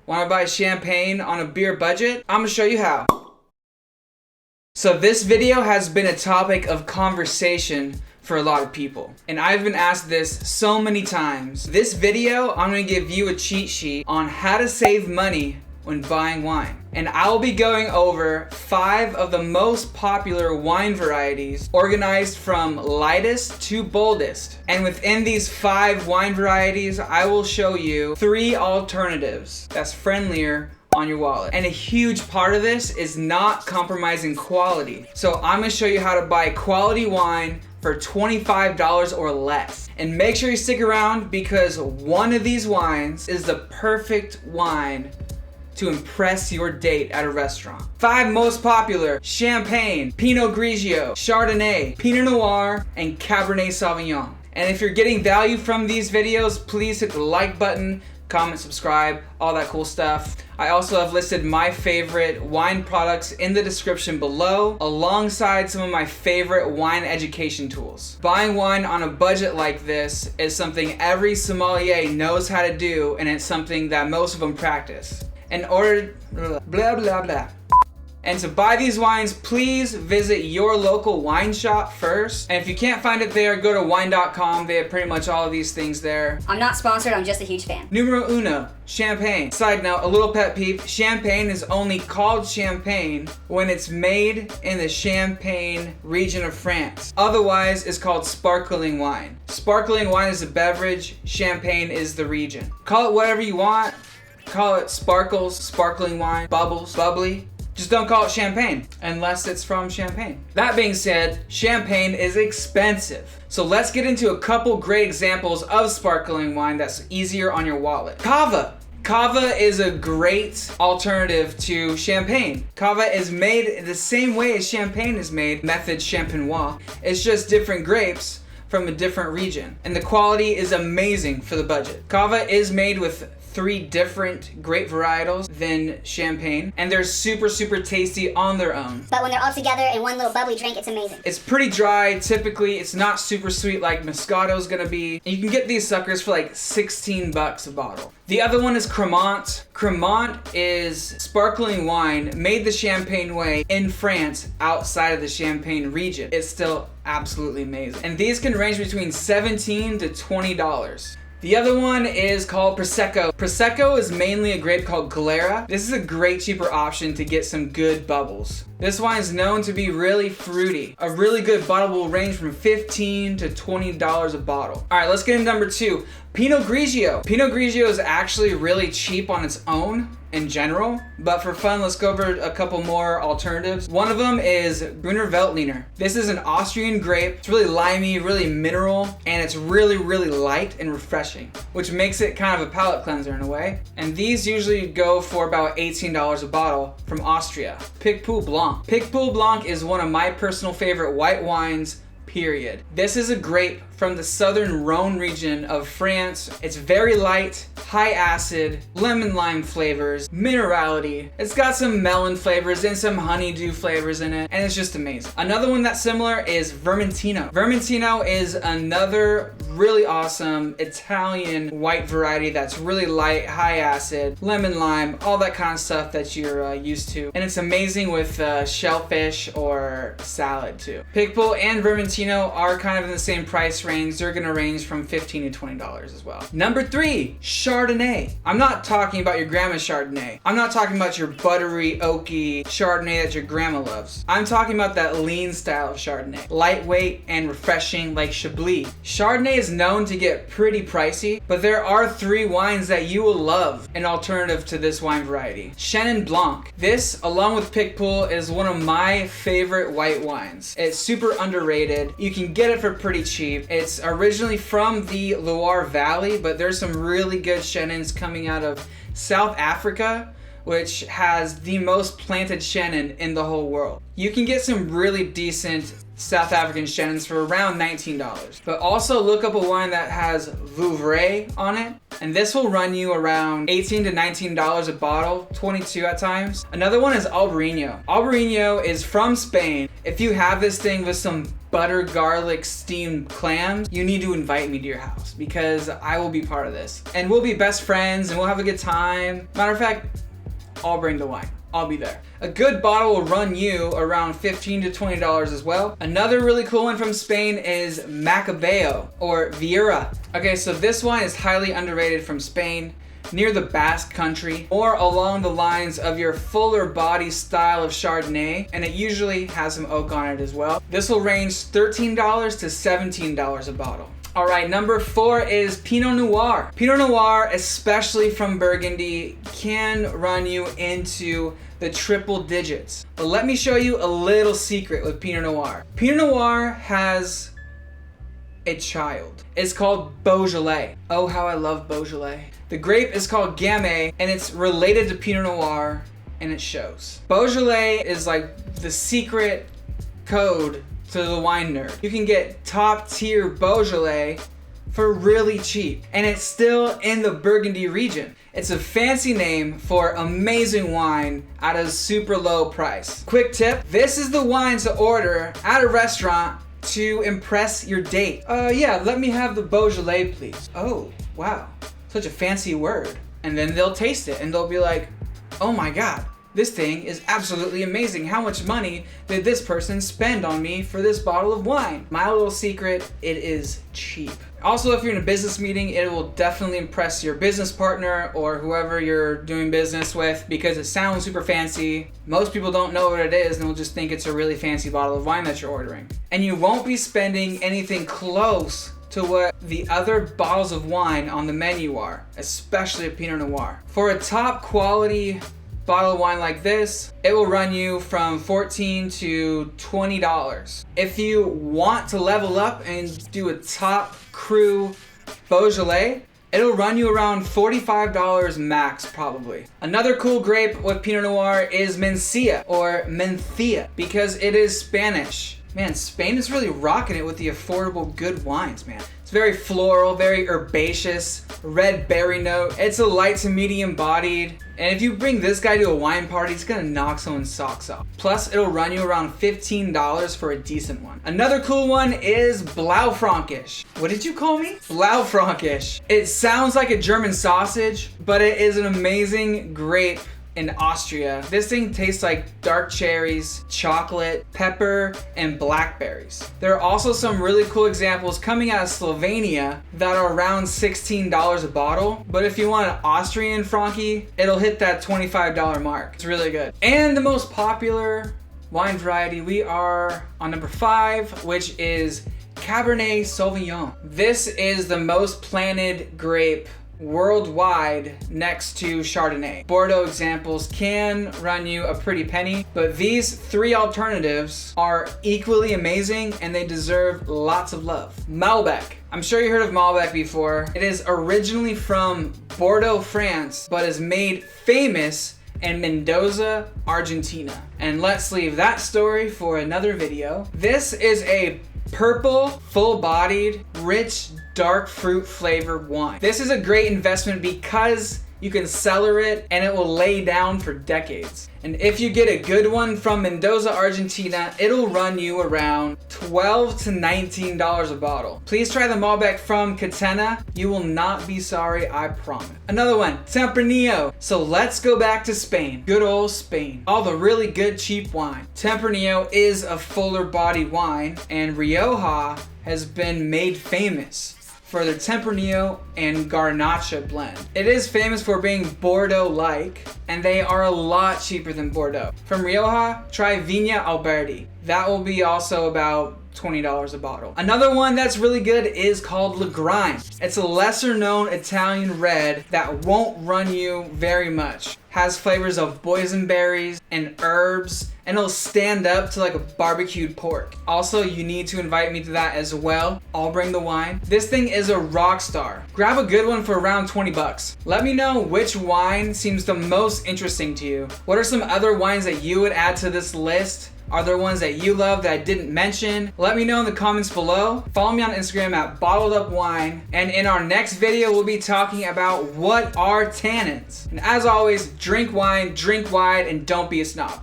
Want to buy champagne on a beer budget? I'm gonna show you how. So this video has been a topic of conversation for a lot of people, and I've been asked this so many times. This video, I'm gonna give you a cheat sheet on how to save money when buying wine. And I'll be going over 5 of the most popular wine varieties, organized from lightest to boldest. And within these 5 wine varieties, I will show you 3 alternatives that's friendlier on your wallet. And a huge part of this is not compromising quality. So I'm gonna show you how to buy quality wine for $25 or less. And make sure you stick around, because one of these wines is the perfect wine to impress your date at a restaurant. 5 most popular: Champagne, Pinot Grigio, Chardonnay, Pinot Noir, and Cabernet Sauvignon. And if you're getting value from these videos, please hit the like button, comment, subscribe, all that cool stuff. I also have listed my favorite wine products in the description below, alongside some of my favorite wine education tools. Buying wine on a budget like this is something every sommelier knows how to do, and it's something that most of them practice. In order, blah, blah, blah. And to buy these wines, please visit your local wine shop first. And if you can't find it there, go to wine.com. They have pretty much all of these things there. I'm not sponsored, I'm just a huge fan. Numero uno, champagne. Side note, a little pet peeve: champagne is only called champagne when it's made in the Champagne region of France. Otherwise, it's called sparkling wine. Sparkling wine is a beverage, champagne is the region. Call it whatever you want. Call it sparkles, sparkling wine, bubbles, bubbly. Just don't call it champagne unless it's from Champagne. That being said, champagne is expensive. So let's get into a couple great examples of sparkling wine that's easier on your wallet. Cava. Cava is a great alternative to champagne. Cava is made the same way as champagne is made, method champenois. It's just different grapes from a different region. And the quality is amazing for the budget. Cava is made with 3 different grape varietals than champagne, and they're super tasty on their own. But when they're all together in one little bubbly drink, it's amazing. It's pretty dry typically. It's not super sweet like Moscato's gonna be. And you can get these suckers for like 16 bucks a bottle. The other one is Cremant. Cremant is sparkling wine made the Champagne way in France, outside of the Champagne region. It's still absolutely amazing. And these can range between $17 to $20. The other one is called Prosecco. Prosecco is mainly a grape called Glera. This is a great cheaper option to get some good bubbles. This wine is known to be really fruity. A really good bottle will range from $15 to $20 a bottle. All right, let's get into number 2, Pinot Grigio. Pinot Grigio is actually really cheap on its own in general, but for fun, let's go over a couple more alternatives. One of them is Brunner Veltliner. This is an Austrian grape. It's really limey, really mineral, and it's really light and refreshing, which makes it kind of a palate cleanser in a way. And these usually go for about $18 a bottle from Austria. Picpoul Blanc. Picpoul Blanc is one of my personal favorite white wines, period. This is a grape from the southern Rhone region of France. It's very light, high acid, lemon lime flavors, minerality. It's got some melon flavors and some honeydew flavors in it, and it's just amazing. Another one that's similar is Vermentino. Vermentino is another really awesome Italian white variety that's really light, high acid, lemon lime, all that kind of stuff that you're used to. And it's amazing with shellfish or salad too. Picpoul and Vermentino are kind of in the same price range. They're gonna range from $15 to $20 as well. Number 3, Chardonnay. I'm not talking about your grandma's Chardonnay. I'm not talking about your buttery, oaky Chardonnay that your grandma loves. I'm talking about that lean style of Chardonnay. Lightweight and refreshing like Chablis. Chardonnay is known to get pretty pricey, but there are 3 wines that you will love an alternative to this wine variety. Chenin Blanc. This, along with Picpoul, is one of my favorite white wines. It's super underrated. You can get it for pretty cheap. It's originally from the Loire Valley, but there's some really good Chenins coming out of South Africa, which has the most planted Chenin in the whole world. You can get some really decent South African Chenins for around $19. But also look up a wine that has Vouvray on it, and this will run you around $18 to $19 a bottle, 22 at times. Another one is Albarino. Albarino is from Spain. If you have this thing with some butter garlic steamed clams, you need to invite me to your house because I will be part of this. And we'll be best friends and we'll have a good time. Matter of fact, I'll bring the wine. I'll be there. A good bottle will run you around $15 to $20 as well. Another really cool one from Spain is Macabeo or Viura. Okay, so this wine is highly underrated from Spain, near the Basque country, or along the lines of your fuller body style of Chardonnay, and it usually has some oak on it as well. This will range $13 to $17 a bottle. All right, number 4 is Pinot Noir. Pinot Noir, especially from Burgundy, can run you into the triple digits. But let me show you a little secret with Pinot Noir. Pinot Noir has a child. It's called Beaujolais. Oh, how I love Beaujolais. The grape is called Gamay, and it's related to Pinot Noir, and it shows. Beaujolais is like the secret code to the wine nerd. You can get top tier Beaujolais for really cheap, and it's still in the Burgundy region. It's a fancy name for amazing wine at a super low price. Quick tip, this is the wine to order at a restaurant to impress your date. Yeah, let me have the Beaujolais, please. Oh, wow, such a fancy word. And then they'll taste it and they'll be like, oh my God, this thing is absolutely amazing. How much money did this person spend on me for this bottle of wine? My little secret, it is cheap. Also, if you're in a business meeting, it will definitely impress your business partner or whoever you're doing business with because it sounds super fancy. Most people don't know what it is and will just think it's a really fancy bottle of wine that you're ordering. And you won't be spending anything close to what the other bottles of wine on the menu are, especially a Pinot Noir. For a top quality bottle of wine like this, it will run you from $14 to $20. If you want to level up and do a top cru Beaujolais, it'll run you around $45 max probably. Another cool grape with Pinot Noir is Mencia or Mencia because it is Spanish. Man, Spain is really rocking it with the affordable good wines, man. It's very floral, very herbaceous, red berry note. It's a light to medium bodied. And if you bring this guy to a wine party, it's gonna knock someone's socks off. Plus, it'll run you around $15 for a decent one. Another cool one is Blaufränkisch. What did you call me? Blaufränkisch. It sounds like a German sausage, but it is an amazing grape in Austria. This thing tastes like dark cherries, chocolate, pepper, and blackberries. There are also some really cool examples coming out of Slovenia that are around $16 a bottle, but if you want an Austrian Frankie, it'll hit that $25 mark. It's really good. And the most popular wine variety, we are on number 5, which is Cabernet Sauvignon. This is the most planted grape worldwide next to Chardonnay. Bordeaux examples can run you a pretty penny, but these 3 alternatives are equally amazing and they deserve lots of love. Malbec. I'm sure you heard of Malbec before. It is originally from Bordeaux, France, but is made famous in Mendoza, Argentina. And let's leave that story for another video. This is a purple, full-bodied, rich, dark fruit flavored wine. This is a great investment because you can cellar it and it will lay down for decades. And if you get a good one from Mendoza, Argentina, it'll run you around $12 to $19 a bottle. Please try the Malbec from Catena. You will not be sorry, I promise. Another one, Tempranillo. So let's go back to Spain. Good old Spain. All the really good cheap wine. Tempranillo is a fuller body wine, and Rioja has been made famous for their Tempranillo and Garnacha blend. It is famous for being Bordeaux-like, and they are a lot cheaper than Bordeaux. From Rioja, try Viña Alberti. That will be also about $20 a bottle. Another one that's really good is called Lagrime. It's a lesser known Italian red that won't run you very much. Has flavors of boysenberries and herbs, and it'll stand up to like a barbecued pork. Also, you need to invite me to that as well. I'll bring the wine. This thing is a rock star. Grab a good one for around 20 bucks. Let me know which wine seems the most interesting to you. What are some other wines that you would add to this list? Are there ones that you love that I didn't mention? Let me know in the comments below. Follow me on Instagram at BottledUpWine. And in our next video, we'll be talking about what are tannins. And as always, drink wine, drink wide, and don't be a snob.